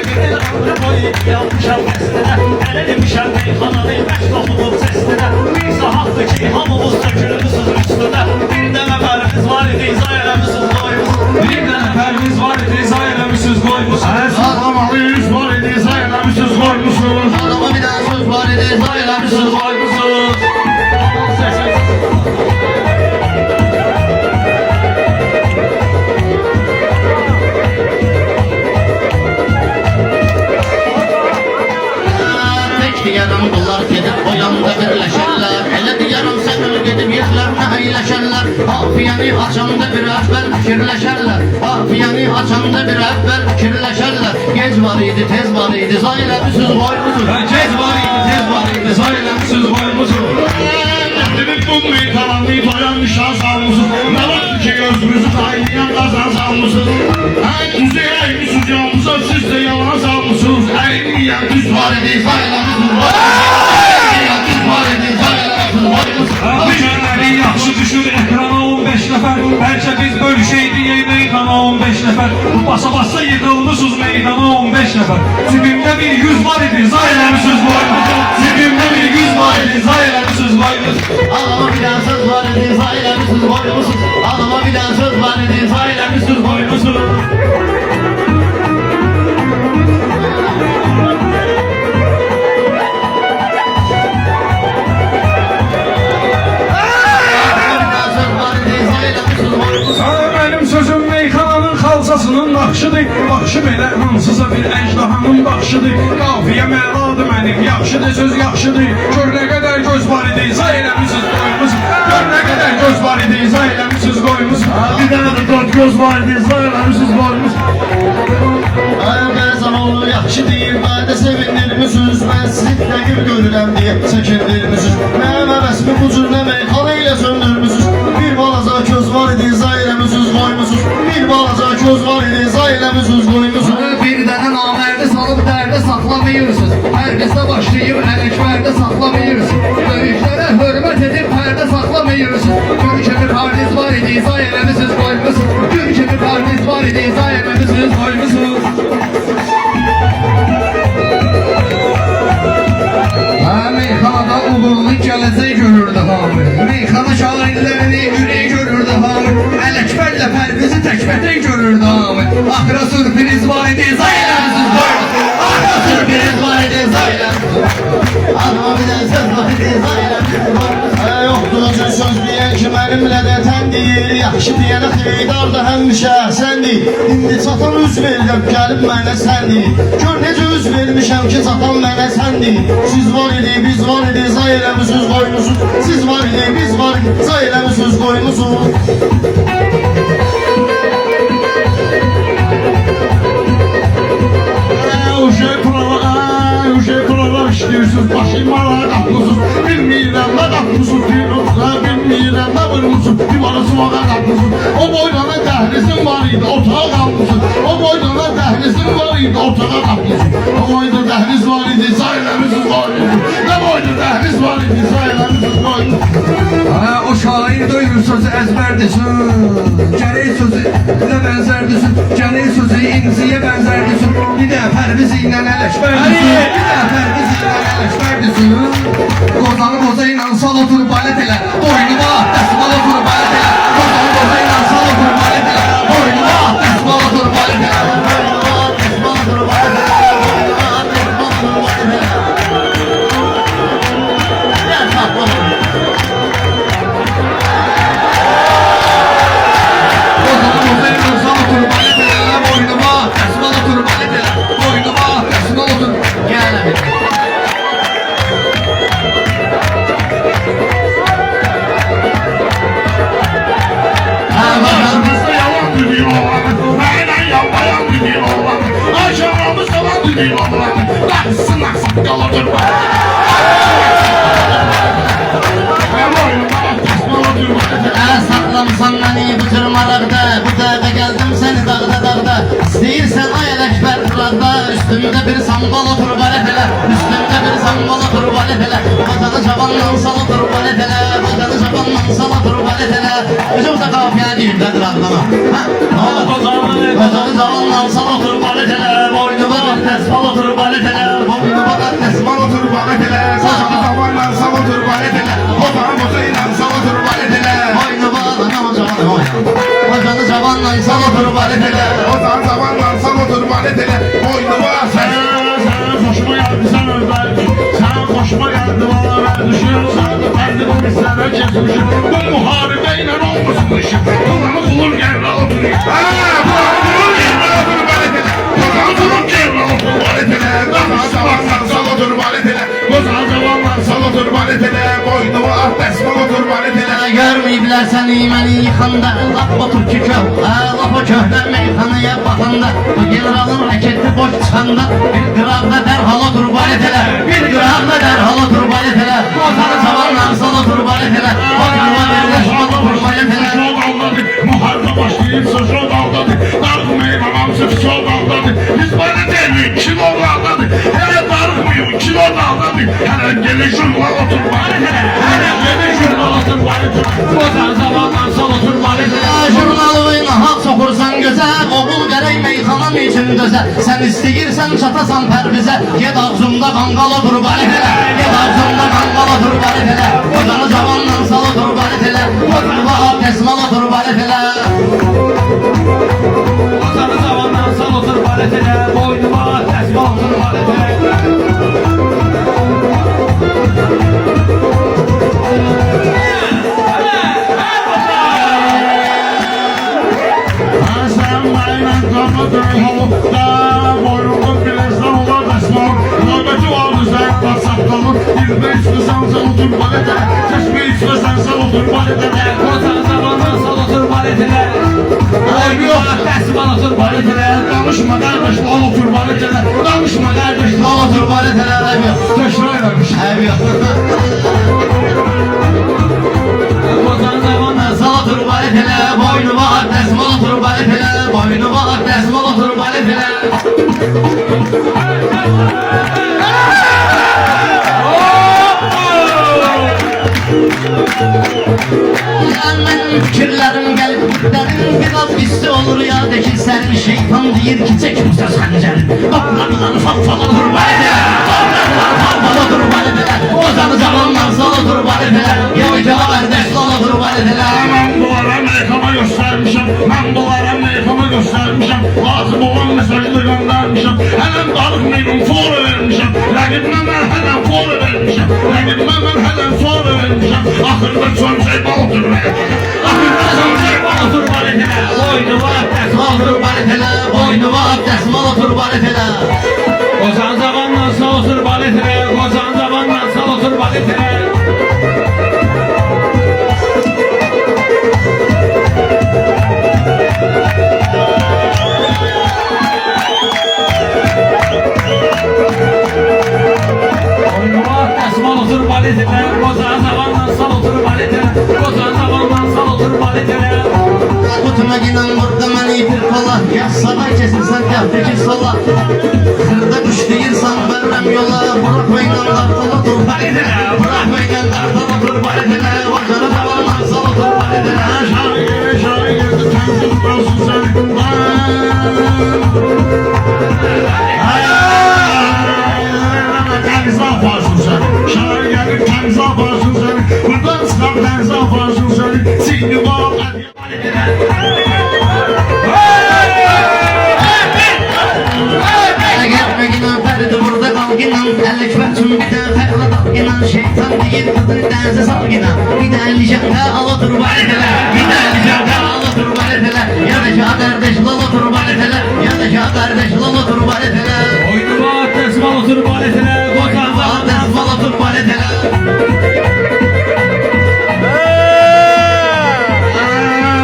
gelir ömrü boyu yanmışam dəstədə Ələ demişəm meyxananı bəş toxunub səstədə Neysə haqdır ki hamımız tökülmüsüz üstüdə Bir dənə fərimiz var idi izah eləmişsiniz qoymuşuz Bir dənə fərimiz var idi izah eləmişsiniz qoymuşuz Saklamalıyız var idi izah eləmişsiniz qoymuşuz Adama bir dənə söz var idi izah eləmişsiniz qoymuşuz Yarım qullar gedib o yanda birləşərlər Elə deyərəm sənül gedib yerlərinə əyləşərlər Hafiyəni açanda bir əvvəl fikirləşərlər Hafiyəni açanda bir əvvəl fikirləşərlər Gec var idi, tez var idi, zayləmişsiz qoymuşuz Gec var idi, tez var idi, zayləmişsiz qoymuşuz Dedik bu meyxananı doyan nişan salmışız Ne vaxt ki özümüzü qaylayan qazan salmışız Düzü əymişsiniz yanımıza siz də yalan salmışsınız Əyməyən düz var idi, zayləmişsiz Düşənləri yaxşı düşür ekrana 15 nəfər Bəlkə biz bölüşəydik meydana 15 nəfər Basa-basa yığılmışız meydana 15 nəfər Cibimdə bir 100 var idi, zayləmişsiz qoymuşuz Cibimdə bir 100 var idi, zayləmişsiz qoymuşuz Adama bir dənə söz var idi, izah eləmişsiniz qoymuşuz Adama bir dənə söz var idi, izah eləmişsiniz qoymuşuz Xalçasının naxşıdır, baxşı belə hansısa bir əcdahanın baxşıdır Qafiyə məladır mənim, yaxşıdır, söz yaxşıdır Gör nə qədər göz var idi, izah eləmişsiniz qoymuşuz Gör nə qədər göz var idi, izah eləmişsiniz qoymuşuz Bir dənə də dörd göz var idi, izah eləmişsiniz qoymuşuz Bəzən olur yaxşı deyir, bədə sevindirmişsiniz Mən sizi dəqiq görürəm deyə çəkindirmişsiniz Mənim əvəsimi bu cür nə meyxana ilə söndürmüşsünüz Bir balaca köz var idi, izah eləmişsiniz qoymuşuz Bir balaca köz var idi, izah eləmişsiniz qoymuşuz Bir dənə namərdə salıb dərdə saxlamayırsınız Hər qızda başlayıb ələkbərdə saxlamayırsınız Böyüklərə hörmət edib pərdə saxlamayırsınız Gül kimi parniz var idi, izah eləmişsiniz qoymuşuz Gül kimi parniz var idi, izah eləmişsiniz qoymuşuz Meyxanada uğurlu gələcək görürdü hamı Meyxana şairlərini ürək görürdü hamı Ələkbərlə pərvizi təkbətək görürdü hamı Axıra sürpriz var idi, zayləmsiz qoymuşuz Axıra sürpriz var idi, zayləmsiz Adama bir dənə söz var idi, zayləmsiz Yoxdur o cür söz deyən ki mənimlə də təndir Yaxşı deyənə xeydar da həmişə səndir İndi çatan üz verirəm, gəlib mənə səndir Gör necə üz vermişəm ki çatan mənə səndir Siz var idi, biz var idi, zay eləmişsiniz qoymuşuz Siz var idi, biz var idi, zay eləmişsiniz qoymuşuz Uşaq prova işləyirsiniz, başımalara qatmışsınız Bilmirəm nə qatmışsınız, bilmirəm nə vurmuşsunuz Divarı sumağa qatmışsınız O boydana dəhlizim var idi, otağa qalmışsınız O boydana dəhlizim var idi, otağa qatmışsınız O boyda dəhliz var idi, sayıləmişsiniz qoymuşsunuz Nə boyda dəhliz var idi, sayıləmişsiniz qoymuşsunuz O şair duyur sözü əzbərdisin Gərək sözü nə bənzərdisin Gərək sözü inziyə bənzərdisin Bir də pərviz ilə ələkbərdisin Bir də pərviz ilə ələkbərdisin Qozanı qoza ilə sal otur balet elə Boynuma dəsmal otur balet elə Qozanı qoza ilə sal otur balet elə Boynuma dəsmal otur balet elə Boynuma dəsmal otur balet elə Boynuma dəsmal otur balet elə Gel tapalım Saxlamısan məni bu tür maraqda Bu dədə gəldim səni dağda İstəyirsən ay ələkbər qıraqda Üstümdə bir sambal otur balet elə Üstümdə bir sambal otur balet elə Bacağı cavandan sal otur balet elə Bacağı cavandan sal otur balet elə Üzüm də qafiyyə deyirlər qıraqdama Bacağı cavandan sal otur balet elə Boynuma tesmal oturup baletele. Boynu bana tesman otur baletele. Koşan zamanla sal otur baletele. Ozan bozuyla sal otur baletele. Boynu bağlana hocanı cavanla sal otur baletele. Ozan zamanla sal otur baletele. Boynu bana Sen hoşuma geldi sen özeldi. Sen hoşuma geldi bana ben düşüyorsan da ben de bu mislere kesmişim. Bu muharebeyle olmasın işim. Kulağını bulur gel otur. bulur yerine otur baletele. Ozan bulur yerine otur baletele. Ozan zamanla sal otur baletele. Ozan zamanla sal otur baletele. Boynu bana tesman otur baletele. Görmeyiblər səni məni yıxanda. Lap otur ki köv, lap o köhnə meyxanaya baxanda. Bu generalın raketli boş çıxanda. Bir qıraqda dərhal otur baletələ. Bir qıraqda dərhal otur baletələ. Ozanı cavanla sal otur baletələ. Ozanla birləşmə otur baletələ. Muharebe başlayıp sözü daldadı. Darıkmayın anamsı sözü daldadı. Biz böyle değil kilo daldadı. Hele darıkmayın kilo daldadı. Hele gelin şurla otur baletələ. Hele gelin şurla otur baletələ. Ozan zamanla sal otur baletele. Jurnalıyla haq soxursan gözə. Oğul gərək meyxanam üçün dözə. Sən istəyirsən çatasan pərvizə. Ged ağzımda qanqal otur baletələ. Ged ağzımda qanqal otur baletələ. Ozanı cavanla sal otur baletələ. Ozanı vaha tesmal otur baletələ. Ozan zamanla sal otur baletele. Boynuma tesmal otur baletele. Sen benimle kapadır havukta. Boynumda bilezden olar desman. Nöbeti vardı sen basaklanır. Bir de istesen sen otur baletələ. Çeşme istesen sen otur baletələ. Ozan zamanla sal otur baletele. Boynuma tesmal otur baletele. Danışma kardeş lan otur baletələ. Danışma kardeş lan otur baletələ. Ev yok. Tekrar eləmiş. Ev yok. Ozan zamanla Sal otur baletələ. Boynuma tesmal otur baletələ. Boynuma tesmal otur baletələ. Benim fikirlerim gelip derin biraz hissi olur ya de ki senin şeytan deyir ki çek bu söz hancerin. Topladılar fal otur baletələ. Topladılar fal otur baletələ. Ozanı cavanla sal otur baletələ. Yavaşça kardeş sal otur baletələ. Ben bunlara meyxana göstermişim. Ben bunlara meyxana göstermişim. Lazım olan mesajını göndermişim. Hemen darıkmayın fora vermişim. Rəqibimə mən hemen fora vermişim. Rəqibimə mən hemen fora vermişim. Ahırda son şey otur baletələ. Ahırda son şey otur baletələ. boynuma tesmal otur baletele. Boynuma tesmal otur baletələ. Ozan zamanla sal otur baletele. Ozan zamanla sal otur baletele. Boynuma tesmal otur baletele. Ozan zamanla sal otur baletele. Ozan zamanla sal otur baletele. Kutuma giden burada beni bir kola. Ya sabah kesilsen ya peki sola. Kırda kuş değilsen vermem yola. Bırak meydan kartal otur baletele. Bırak meydan kartal otur baletele. Vacanı tavanla sal otur baletele. Şair girdi temsil olsun sen. Temiz yaparsın sen. Şair gelir temiz yaparsın sen. Buradan çıkan temiz yaparsın sen. Seni var. Gitme giden ferdi burada kal giden. Ellik verçin bir de ferla dal giden. Şeytan değil kızını dense sal giden. Bir de elli şaka al otur baletele. Bir de elli şaka al otur baletele. Ya da şah kardeş lal otur baletele. Ya da şah kardeş lal otur baletele. Boynuma tesmal otur baletele. Ozan zamanla Tesmal otur baletele.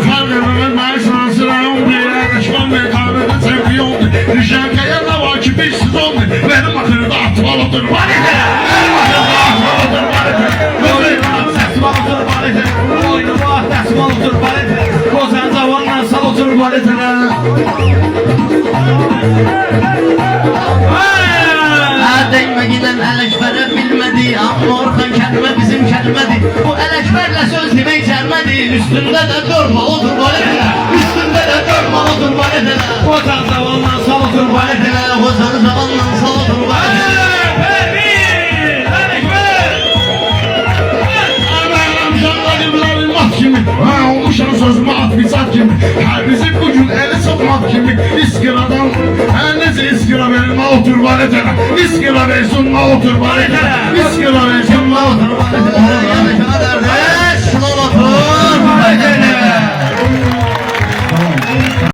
Ferdimin maaşına sıra oldu. Düşman mekanında sevgi oldu. Düşen kaya da var ki peşsiz oldu. Benim akırda atmal otur baletele. Benim akırda atmal otur baletele. boynuma tesmal otur baletele. Boynuma tesmal otur baletele. Ozan zamanla sal otur baletele. Değme giden Elekber'e bilmedi. Amma Orhan kelime bizim kelimedi. Bu Elekber'le söz demek gelmedi. Üstünde de durma otur baletele. Üstünde de dön bana turban edene. Vatan zavallan sol turban edene. Vatan zavallan sol turban edene. Olmuşam sözümü at biçat kimi. Her bizi bugün eli sokmak kimi. İskiradan necə iskira verin o turban edene. İskira versin o turban edene. İskira versin o turban edene. Şuna otur. Turban edene.